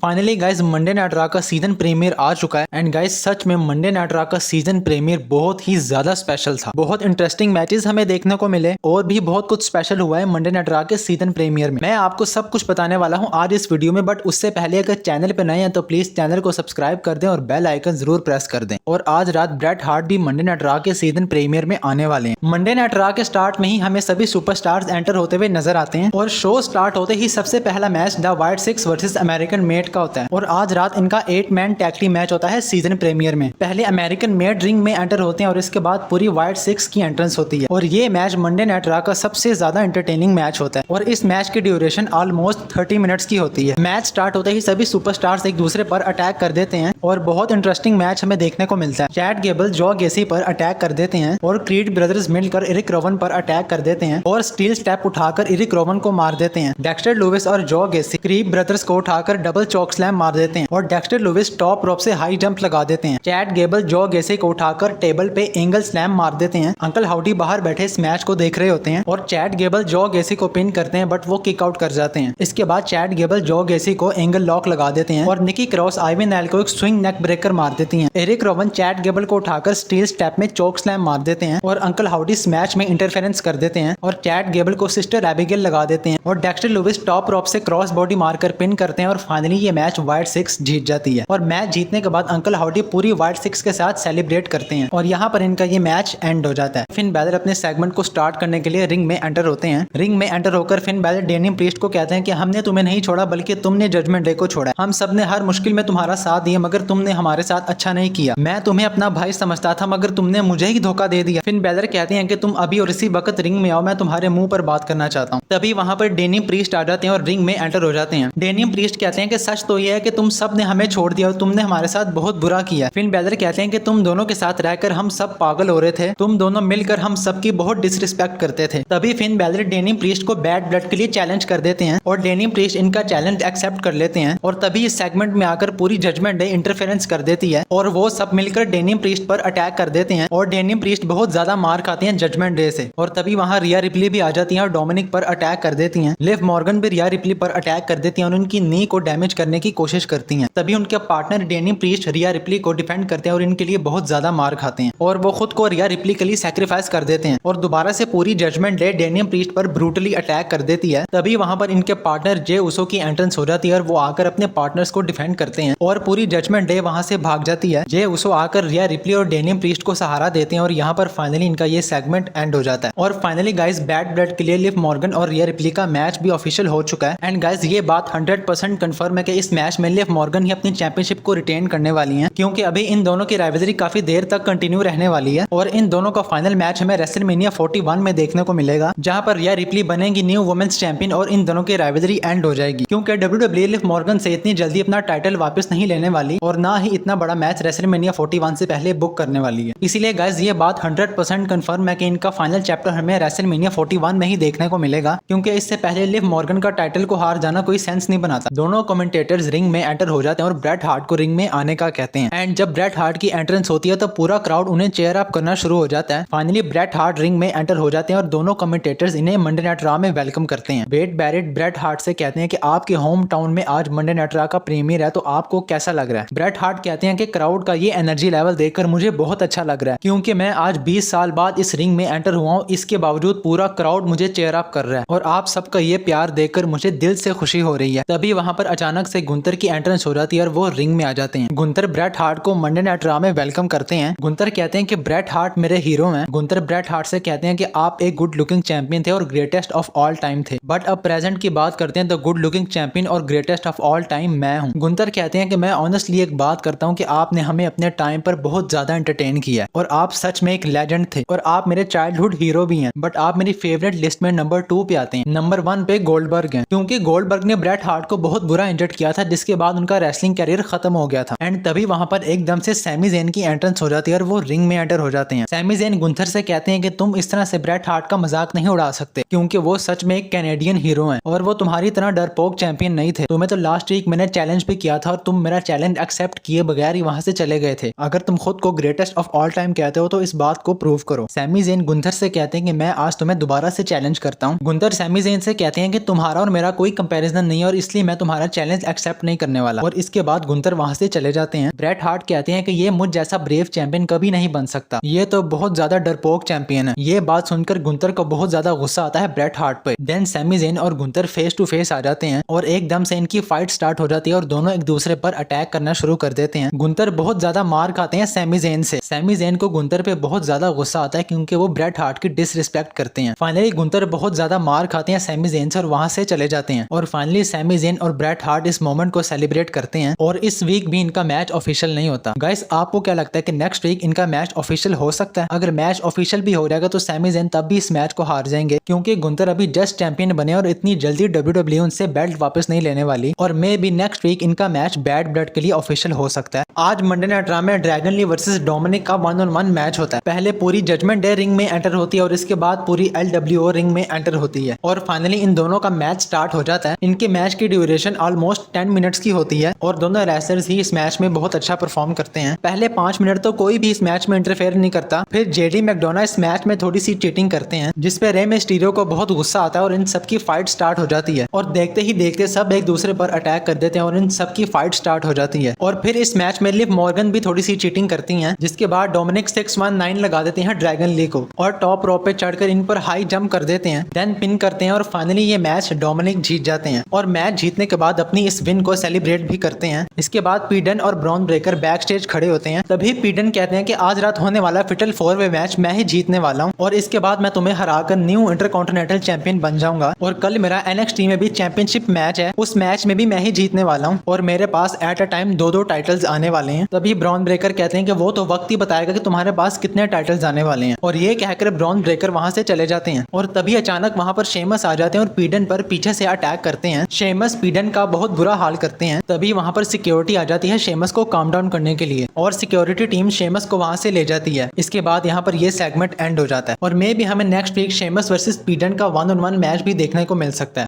Finally guys Monday night raw का season premiere आ चुका है एंड गाइस सच में मंडे नाइट रॉ का सीजन प्रीमियर बहुत ही ज्यादा स्पेशल था। बहुत इंटरेस्टिंग मैचेस हमें देखने को मिले और भी बहुत कुछ स्पेशल हुआ है मंडे नाइट रॉ के सीजन प्रीमियर में। मैं आपको सब कुछ बताने वाला हूं आज इस वीडियो में, बट उससे पहले अगर चैनल पे नए हैं तो प्लीज चैनल को सब्सक्राइब कर दें और बेल आइकन जरूर प्रेस कर दें। और आज रात ब्रेट हार्ट भी मंडे नाइट रॉ के सीजन प्रीमियर में आने वाले हैं। मंडे नाइट रॉ के स्टार्ट में ही हमें सभी सुपरस्टार्स एंटर होते हुए नजर आते हैं और शो स्टार्ट होते ही सबसे पहला match the white six versus American made का होता है और आज रात इनका 8 मैन टैग टीम मैच होता है सीजन प्रीमियर में। पहले अमेरिकन मेड रिंग में एंटर होते हैं और इसके बाद पूरी व्हाइट सिक्स की एंट्रेंस होती है और ये मैच मंडे नाइट रॉ का सबसे ज्यादा एंटरटेनिंग मैच होता है और इस मैच की ड्यूरेशन ऑलमोस्ट 30 मिनट्स की होती है। मैच स्टार्ट होते ही सभी सुपरस्टार्स एक दूसरे पर अटैक कर देते हैं और बहुत इंटरेस्टिंग मैच हमें देखने को मिलता है। चैट गेबल जॉ गेसी पर अटैक कर देते हैं और क्रीड ब्रदर्स मिलकर एरिक रोवन पर अटैक कर देते हैं और स्टील स्टेप उठाकर एरिक रोवन को मार देते हैं। डेक्स्टर लुइस और जॉ गेसी क्रीड ब्रदर्स को उठाकर डबल चौक स्लैम मार देते हैं और डेक्स्टर लुइस टॉप रोप से हाई जंप लगा देते हैं। चैट गेबल जॉ गेसी को उठाकर टेबल पे एंगल स्लैम मार देते हैं। अंकल हाउडी बाहर बैठे इस मैच को देख रहे होते हैं और चैट गेबल जॉ गेसी को पिन करते हैं बट वो किक आउट कर जाते हैं। इसके बाद चैट गेबल जॉ गेसी को एंगल लॉक लगा देते हैं और निकी क्रॉस आइवन नाइल को एक स्विंग नेक ब्रेकर मार देती हैं। एरिक रोवन चैट गेबल को उठाकर स्टील स्टेप में चोक स्लैम मार देते हैं और अंकल हाउडी इस मैच में इंटरफेरेंस कर देते हैं और चैट गेबल को सिस्टर एबिगेल लगा देते हैं और डेक्स्टर लुइस टॉप रॉप से क्रॉस बॉडी मारकर पिन करते हैं और फाइनली ये मैच व्हाइट सिक्स जीत जाती है। और मैच जीतने के बाद अंकल हाउडी पूरी व्हाइट सिक्स के साथ सेलिब्रेट करते हैं और यहाँ पर इनका ये मैच एंड हो जाता है। फिन बैलर अपने सेगमेंट को स्टार्ट करने के लिए रिंग में एंटर होते हैं। रिंग में एंटर होकर फिन बैलर डेनियम प्रीस्ट को कहते हैं कि हमने तुम्हें नहीं छोड़ा बल्कि तुमने जजमेंट डे को छोड़ा। हम सब ने हर मुश्किल में तुम्हारा साथ दिया मगर तुमने हमारे साथ अच्छा नहीं किया। मैं तुम्हें अपना भाई समझता था मगर तुमने मुझे ही धोखा दे दिया। फिन बैलर कहते हैं कि तुम अभी और इसी वक्त रिंग में आओ, मैं तुम्हारे मुंह पर बात करना चाहता हूँ। तभी वहाँ पर डेनियम प्रीस्ट आ जाते हैं और रिंग में एंटर हो जाते हैं। डेनियम प्रीस्ट कहते हैं कि सच तो यह है कि तुम सब ने हमें छोड़ दिया और तुमने हमारे साथ बहुत बुरा किया। फिन बैलर कहते हैं कि तुम दोनों के साथ रहकर हम सब पागल हो रहे थे, तुम दोनों मिलकर हम सबकी बहुत डिसरिस्पेक्ट करते थे। तभी फिन बैलर डेनियम प्रीस्ट को बैड ब्लड के लिए चैलेंज कर देते हैं और डेनियम प्रीस्ट इनका चैलेंज एक्सेप्ट कर लेते हैं और तभी इस सेगमेंट में आकर पूरी जजमेंट डे इंटरफेरेंस कर देती है और वो सब मिलकर डेनियम प्रीस्ट पर अटैक कर देते हैं और डेनियम प्रीस्ट बहुत ज्यादा मार खाते हैं जजमेंट डे से। और तभी वहाँ रिया रिप्ली भी आ जाती है और डोमिनिक पर अटैक कर देती हैं। लिव मॉर्गन भी रिया रिप्ली पर अटैक कर देती हैं और उनकी नी को डैमेज करने की कोशिश करती हैं। तभी उनके पार्टनर डेनियम प्रीस्ट रिया रिप्ली को डिफेंड करते हैं और इनके लिए बहुत ज्यादा मार खाते हैं और वो खुद को रिया रिप्ली के लिए सैक्रिफाइस कर देते हैं और दोबारा से पूरी जजमेंट डे डेनियम प्रीस्ट पर ब्रूटली अटैक कर देती है। तभी वहाँ पर इनके पार्टनर जे उसो की एंट्रेंस हो जाती है और वो आकर अपने पार्टनर्स को डिफेंड करते हैं और पूरी जजमेंट डे वहाँ से भाग जाती है। जे उसो आकर रिया रिप्ली और डेनियम प्रीस्ट को सहारा देते हैं और यहाँ पर फाइनली इनका ये सेगमेंट एंड हो जाता है। और फाइनली गाइस बैड ब्लड के लिए लिव मॉर्गन और रिया रिप्ली का मैच भी ऑफिशियल हो चुका है एंड गाइस ये बात 100% कंफर्म है कि इस मैच में लिव मॉर्गन ही अपनी चैंपियनशिप को रिटेन करने वाली हैं क्योंकि अभी इन दोनों की राइवलरी काफी देर तक कंटिन्यू रहने वाली है और इन दोनों का फाइनल मैच हमें रेसलमेनिया 41 में देखने को मिलेगा जहां पर रिया रिप्ली बनेगी न्यू वुमेन्स चैंपियन और इन दोनों की राइवलरी एंड हो जाएगी क्योंकि WWE लिव मॉर्गन से इतनी जल्दी अपना टाइटल वापस नहीं लेने वाली और ना ही इतना बड़ा मैच रेसलमेनिया 41 से पहले बुक करने वाली है। इसीलिए गाइस ये बात 100% कंफर्म है कि इनका फाइनल चैप्टर हमें रेसलमेनिया 41 में ही देखने को मिलेगा क्योंकि इससे पहले लिव मॉर्गन का टाइटल को हार जाना कोई सेंस नहीं बनाता। दोनों कमेंटेटर्स रिंग में एंटर हो जाते हैं और ब्रेट हार्ट को रिंग में आने का कहते हैं एंड जब ब्रेट हार्ट की एंट्रेंस होती है तो पूरा क्राउड उन्हें चेयर अप करना शुरू हो जाता है। फाइनली ब्रेट हार्ट रिंग में एंटर हो जाते हैं और दोनों कमेंटेटर्स इन्हें मंडे नाइट रॉ में वेलकम करते हैं। वेड बैरेट ब्रेट हार्ट से कहते हैं कि आपके होम टाउन में आज मंडे नाइट रॉ का प्रीमियर है तो आपको कैसा लग रहा है। ब्रेट हार्ट कहते हैं कि क्राउड का ये एनर्जी लेवल देखकर मुझे बहुत अच्छा लग रहा है क्योंकि मैं आज 20 साल बाद इस रिंग में एंटर हुआ हूँ, इसके बावजूद पूरा क्राउड मुझे चेयर अप कर रहा है और आप सबका ये प्यार देखकर मुझे दिल से खुशी हो रही है। तभी वहाँ पर अचानक से गुंतर की एंट्रेंस हो जाती है और वो रिंग में आ जाते हैं। गुंतर ब्रेट हार्ट को मंडे नाइट रॉ में वेलकम करते हैं। गुंतर कहते हैं कि ब्रेट हार्ट मेरे हीरो हैं। गुंतर ब्रेट हार्ट से कहते हैं कि आप एक गुड लुकिंग चैंपियन थे और ग्रेटेस्ट ऑफ ऑल टाइम थे, बट अब प्रेजेंट की बात करते हैं तो गुड लुकिंग चैंपियन और ग्रेटेस्ट ऑफ ऑल टाइम मैं हूँ। गुंतर कहते हैं कि मैं ऑनेस्टली एक बात करता हूँ कि आपने हमें अपने टाइम पर बहुत ज्यादा एंटरटेन किया और आप सच में एक लेजेंड थे और आप मेरे चाइल्डहुड हीरो भी हैं, बट आप मेरी फेवरेट लिस्ट में नंबर 2 पे आते हैं। नंबर 1 पे गोल्डबर्ग हैं क्योंकि गोल्डबर्ग ने ब्रेट हार्ट को बहुत बुरा इंजर्ड किया था जिसके बाद उनका रेसलिंग कैरियर खत्म हो गया था एंड तभी वहाँ पर एकदम से सैमी ज़ेन की एंट्रेंस हो जाती है और वो रिंग में एंटर हो जाते हैं। सैमी ज़ेन गुंथर से कहते हैं कि तुम इस तरह से ब्रेट हार्ट का मजाक नहीं उड़ा सकते क्योंकि वो सच में एक कैनेडियन हीरो हैं और वो तुम्हारी तरह डरपोक चैंपियन नहीं थे। तुम्हें तो लास्ट वीक मैंने चैलेंज भी किया था और तुम मेरा चैलेंज एक्सेप्ट किए बगैर ही वहाँ से चले गए थे। अगर तुम खुद को ग्रेटेस्ट ऑफ ऑल टाइम कहते हो तो इस बात को प्रूव करो। सैमी ज़ेन गुंथर से कहते हैं कि मैं आज तुम्हें दोबारा से चैलेंज करता हूँ। गुंथर सैमी ज़ेन से कहते हैं कि तुम्हारा और मेरा कोई कंपैरिजन नहीं है और इसलिए मैं तुम्हारा चैलेंज एक्सेप्ट नहीं करने वाला। और इसके बाद गुंतर वहां से चले जाते हैं। ब्रेट हार्ट कहते हैं कि ये मुझ जैसा ब्रेव चैंपियन कभी नहीं बन सकता, ये तो बहुत ज्यादा डरपोक चैंपियन है। ये बात सुनकर गुंतर को बहुत ज्यादा गुस्सा आता है ब्रेट हार्ट पे। देन सैमी ज़ेन और गुंतर फेस टू फेस आ जाते हैं और एकदम से इनकी फाइट स्टार्ट हो जाती है और दोनों एक दूसरे पर अटैक करना शुरू कर देते हैं। गुंतर बहुत ज्यादा मार खाते हैं सैमी ज़ेन से। सैमी ज़ेन को गुंतर पे बहुत ज्यादा गुस्सा आता है क्योंकि वो ब्रेट हार्ट की डिसरिस्पेक्ट करते हैं। फाइनली गुंतर बहुत ज्यादा मार खाते हैं सैमी ज़ेन से और वहां से चले जाते हैं। और फाइनली सैमी ज़ेन और ब्रेट हार्ट इस मोमेंट को सेलिब्रेट करते हैं और इस वीक भी इनका मैच ऑफिशियल नहीं होता। गाइस आपको क्या लगता है कि नेक्स्ट वीक इनका मैच ऑफिशियल हो सकता है? अगर मैच ऑफिशियल भी हो जाएगा तो सैमी ज़ेन तब भी इस मैच को हार जाएंगे क्योंकि गुंतर अभी जस्ट चैंपियन बने और इतनी जल्दी WWE उनसे बेल्ट वापस नहीं लेने वाली। और मे बी नेक्स्ट वीक इनका मैच बैड ब्लड के लिए ऑफिशियल हो सकता है। आज मंडे नाइट रॉ में ड्रैगन ली वर्सेस डोमिनिक का 1-on-1 मैच होता है। पहले पूरी जजमेंट डे रिंग में एंटर होती है और इसके बाद पूरी LWO रिंग में एंटर होती है और फाइनली इन दोनों का मैच स्टार्ट हो जाता है। इनके मैच की ड्यूरेशन ऑलमोस्ट 10 मिनट्स की होती है और दोनों रेसलर्स ही इस मैच में बहुत अच्छा परफॉर्म करते हैं। पहले 5 मिनट तो कोई भी इस मैच में इंटरफेयर नहीं करता, फिर जेडी मैकडोना इस मैच में थोड़ी सी चीटिंग करते हैं जिसपे रे मिस्टीरियो को बहुत गुस्सा आता है और इन सबकी फाइट स्टार्ट हो जाती है और देखते ही देखते सब एक दूसरे पर अटैक कर देते हैं और इन सबकी फाइट स्टार्ट हो जाती है। और फिर इस मैच में लिव मॉर्गन भी थोड़ी सी चीटिंग करती हैं जिसके बाद डोमिनिक 619 लगा देते हैं ड्रैगन ली को और टॉप रॉप पे चढ़कर इन पर हाई जंप कर देते हैं, देन पिन करते हैं और फाइनली ये मैच डोमिनिक जीत जाते हैं और मैच जीतने के बाद अपनी इस विन को सेलिब्रेट भी करते हैं। इसके बाद पीडन और ब्रॉन ब्रेकर बैक स्टेज खड़े होते हैं। तभी पीडन कहते हैं कि आज रात होने वाला फिटल 4-वे मैच मैं ही जीतने वाला हूँ और इसके बाद मैं तुम्हें हराकर न्यू इंटरकॉन्टिनेंटल चैंपियन बन जाऊंगा और कल मेरा NXT में भी चैंपियनशिप मैच है, उस मैच में भी मैं ही जीतने वाला हूँ और मेरे पास एट अ टाइम 2-2 टाइटल्स आने वाले हैं। तभी ब्रॉन ब्रेकर कहते हैं कि वो तो वक्त ही बताएगा कि तुम्हारे पास कितने टाइटल्स आने वाले हैं और ये कहकर ब्रॉन ब्रेकर वहां से चले जाते हैं। और तभी अचानक वहां पर शेमस आ जाते हैं और पीडन पर पीछे से अटैक करते हैं। शेमस पीडन का बहुत बुरा हाल करते हैं। तभी वहां पर सिक्योरिटी आ जाती है शेमस को काम डाउन करने के लिए और सिक्योरिटी टीम शेमस को वहां से ले जाती है। इसके बाद यहाँ पर ये सेगमेंट एंड हो जाता है और मे भी हमें नेक्स्ट वीक शेमस वर्सेस पीडन का 1-on-1 मैच भी देखने को मिल सकता है।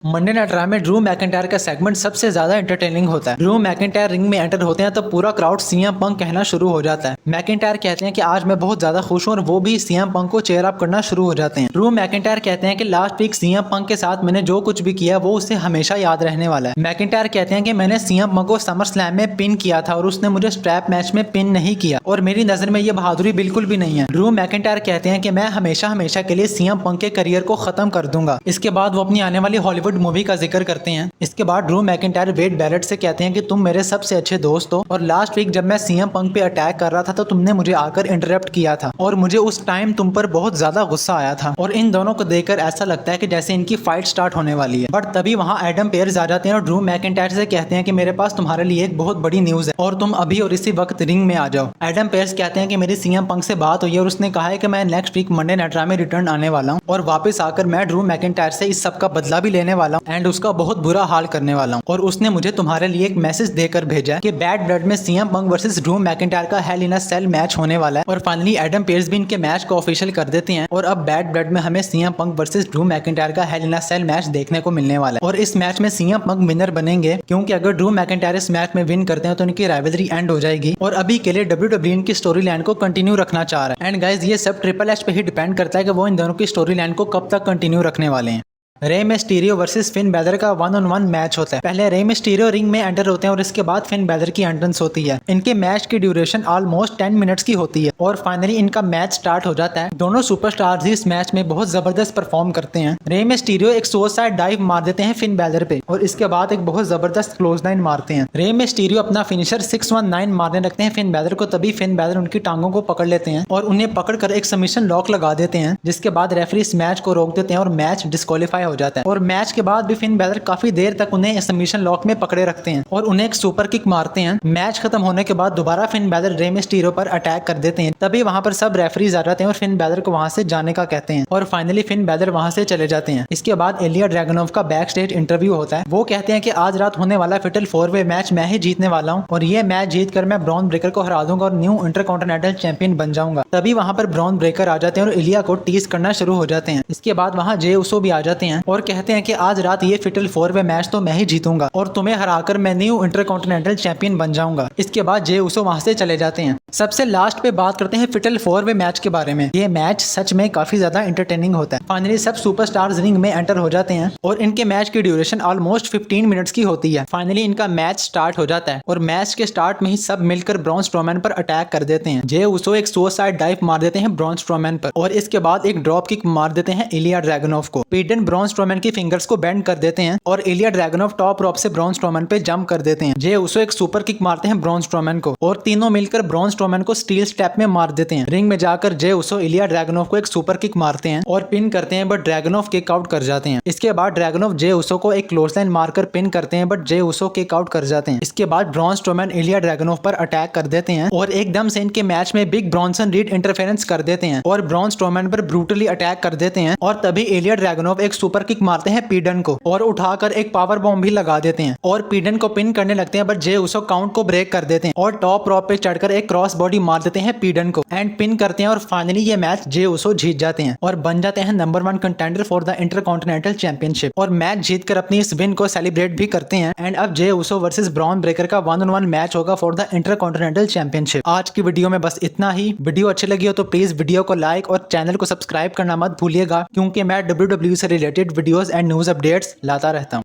मंडे नाइट रॉ में ड्रू मैकिंटायर का सेगमेंट सबसे ज्यादा एंटरटेनिंग होता है। ड्रू मैकिंटायर रिंग में एंटर होते हैं तो पूरा क्राउड सीएम पंक कहना शुरू हो जाता है। मैकिंटायर कहते हैं कि आज मैं बहुत ज्यादा खुश हूँ और वो भी सीएम पंक को चेयर अप करना शुरू हो जाते हैं। ड्रू मैकिंटायर कहते हैं कि लास्ट वीक सीएम पंक के साथ मैंने जो कुछ भी किया वो उसे हमेशा याद रहने वाला है। मैकिंटायर कहते हैं कि मैंने सीएम पंक को समर स्लैम में पिन किया था और उसने मुझे स्ट्रैप मैच में पिन नहीं किया और मेरी नजर में ये बहादुरी बिल्कुल भी नहीं है। ड्रू मैकिंटायर कहते हैं कि मैं हमेशा हमेशा के लिए सीएम पंक के करियर को खत्म कर दूंगा। इसके बाद वो अपनी आने वाली हॉलीवुड मूवी का जिक्र करते हैं। इसके बाद ड्रू मैकिंटायर वेड बैरेट से कहते हैं कि तुम मेरे सबसे अच्छे दोस्त हो और लास्ट वीक जब मैं सीएम पंक पे अटैक कर रहा था तो तुमने मुझे आकर इंटरप्ट किया था और मुझे उस टाइम तुम पर बहुत ज्यादा गुस्सा आया था। और इन दोनों को देखकर ऐसा लगता है कि जैसे इनकी फाइट स्टार्ट होने वाली है। बट तभी वहाँ एडम पेयर्स आ जाते हैं और ड्रू मैकिंटायर से कहते हैं कि मेरे पास तुम्हारे लिए एक बहुत बड़ी न्यूज है और तुम अभी और इसी वक्त रिंग में आ जाओ। एडम पेयर्स कहते हैं कि मेरी सीएम पंक से बात हुई है और उसने कहा है कि मैं next week Monday night Raw में रिटर्न आने वाला हूँ और वापस आकर मैं ड्रू मैकिंटायर से इस सब का बदला भी लेने वाला हूँ एंड उसका बहुत बुरा हाल करने वाला हूं। और उसने मुझे तुम्हारे लिए एक मैसेज देकर भेजा कि बैड ब्लड में CM Punk versus Drew McIntyre का हेल इन अ सेल मैच होने वाला है। और फाइनली एडम पेयर्स भी इनके मैच को ऑफिशियल कर देते हैं और अब बैड ब्लड में हमें CM Punk versus Drew McIntyre का हेल इन अ सेल मैच देखने को मिलने वाला है। और इस मैच में सीएम पंक विनर बनेंगे क्योंकि अगर ड्रू मैकिंटायर इस मैच में विन करते हैं तो इनकी राइवलरी एंड हो जाएगी और अभी के लिए WWE इनकी स्टोरी लाइन को कंटिन्यू रखना चाह रहा है। एंड गाइज ये सब ट्रिपल एच पे ही डिपेंड करता है कि वो इन दोनों की स्टोरी लाइन को कब तक कंटिन्यू रखने वाले हैं। Rey Mysterio versus Finn Balor का 1-on-1 मैच होता है। पहले रे मिस्टीरियो रिंग में एंटर होते हैं और इसके बाद फिन बैलर की एंट्रेंस होती है। इनके मैच की ड्यूरेशन ऑलमोस्ट 10 मिनट्स की होती है और फाइनली इनका मैच स्टार्ट हो जाता है। दोनों सुपरस्टार्स इस मैच में बहुत जबरदस्त परफॉर्म करते हैं। रे मिस्टीरियो एक सुसाइड डाइव मार देते हैं फिन बैलर पे और इसके बाद एक बहुत जबरदस्त क्लोज लाइन मारते हैं। रे मिस्टीरियो अपना फिनिशर 619 मारने लगते हैं फिन बैलर को, तभी फिन बैलर उनकी टांगों को पकड़ लेते हैं और उन्हें पकड़कर एक सबमिशन लॉक लगा देते हैं जिसके बाद रेफरी इस मैच को रोक देते हैं और मैच डिस्क्वालीफाई हो जाता है। और मैच के बाद भी फिन बैलर काफी देर तक उन्हें सबमिशन लॉक में पकड़े रखते हैं और उन्हें एक सुपर किक मारते हैं। मैच खत्म होने के बाद दोबारा फिन बैलर रे मिस्टीरियो पर अटैक कर देते हैं। तभी वहां पर सब रेफरीज आ जाते हैं और फिन बैलर को वहां से जाने का कहते हैं और फाइनली फिन बैलर वहां से चले जाते हैं। इसके बाद इलिया ड्रैगनोव का बैक स्टेज इंटरव्यू होता है। वो कहते हैं कि आज रात होने वाला फिटल 4-वे मैच मैं ही जीतने वाला हूँ और ये मैच जीत कर मैं ब्रॉन ब्रेकर को हरा दूंगा और न्यू इंटरकॉन्टिनेंटल चैंपियन बन जाऊंगा। तभी वहां पर ब्रॉन ब्रेकर आ जाते हैं और इलिया को टीज करना शुरू हो जाते हैं। इसके बाद वहां जे उसो भी आ जाते हैं और कहते हैं कि आज रात ये फिटल 4-वे मैच तो मैं ही जीतूंगा और तुम्हें हराकर मैं न्यू इंटरकॉन्टिनेंटल चैंपियन बन जाऊंगा। इसके बाद जे उसो वहां से चले जाते हैं। सबसे लास्ट पे बात करते हैं फिटल 4 वे मैच के बारे में। ये मैच सच में काफी ज्यादा एंटरटेनिंग होता है। फाइनली सब सुपरस्टार्स रिंग में एंटर हो जाते हैं और इनके मैच की ड्यूरेशन ऑलमोस्ट 15 मिनट्स की होती है। फाइनली इनका मैच स्टार्ट हो जाता है और मैच के स्टार्ट में ही सब मिलकर ब्रॉन स्ट्रोमैन पर अटैक कर देते हैं। जे उसो एक सुसाइड डाइव मार देते हैं ब्रॉन स्ट्रोमैन पर और इसके बाद एक ड्रॉप किक मार देते हैं इलिया ड्रैगनोव को। पीडन ब्रॉन स्ट्रोमैन की फिंगर्स को बेंड कर देते हैं और इलिया ड्रैगनोव टॉप रॉप से ब्रॉन स्ट्रोमैन पे जंप कर देते हैं। जे उसो एक सुपर किक मारते हैं ब्रॉन स्ट्रोमैन को और तीनों मिलकर ब्रॉन स्ट्रोमैन को स्टील स्टेप में मार देते हैं। रिंग में जाकर जे उसो इलिया ड्रैगनोव को एक सुपर किक मारते हैं और पिन करते हैं, बट ड्रैगनोव किक आउट कर जाते हैं। इसके बाद ड्रैगनोव जे उसो को एक क्लोजलाइन मारकर पिन करते हैं, but J Uso kick out कर जाते हैं। इसके बाद ब्रॉन स्ट्रोमैन इलिया ड्रैगनोव पर अटैक कर देते हैं और एकदम से इनके मैच में बिग ब्रॉन्सन रीड इंटरफेरेंस कर देते हैं और ब्रॉन स्ट्रोमैन पर ब्रूटली अटैक कर देते हैं। और तभी इलिया ड्रैगनोव एक सुपर किक मारते हैं पीडन को और उठाकर एक पावर बॉम्ब भी लगा देते हैं और पीडन को पिन करने लगते हैं, बट जे उसो काउंट को ब्रेक कर देते हैं और टॉप रॉप पे चढ़कर एक क्रॉस बॉडी मार देते हैं पीडन को एंड पिन करते हैं। और फाइनली ये मैच जे उसो जीत जाते हैं और बन जाते हैं number 1 contender for the intercontinental championship और मैच जीतकर अपनी इस विन को सेलिब्रेट भी करते हैं। एंड अब जे उसो वर्सेस ब्रॉन ब्रेकर का 1-on-1 मैच होगा फॉर द इंटरकॉन्टिनेंटल चैंपियनशिप। आज की वीडियो में बस इतना ही। वीडियो अच्छी लगी हो तो प्लीज वीडियो को लाइक और चैनल को सब्सक्राइब करना मत भूलिएगा, क्योंकि मैं WWE से related videos and news updates लाता रहता हूँ।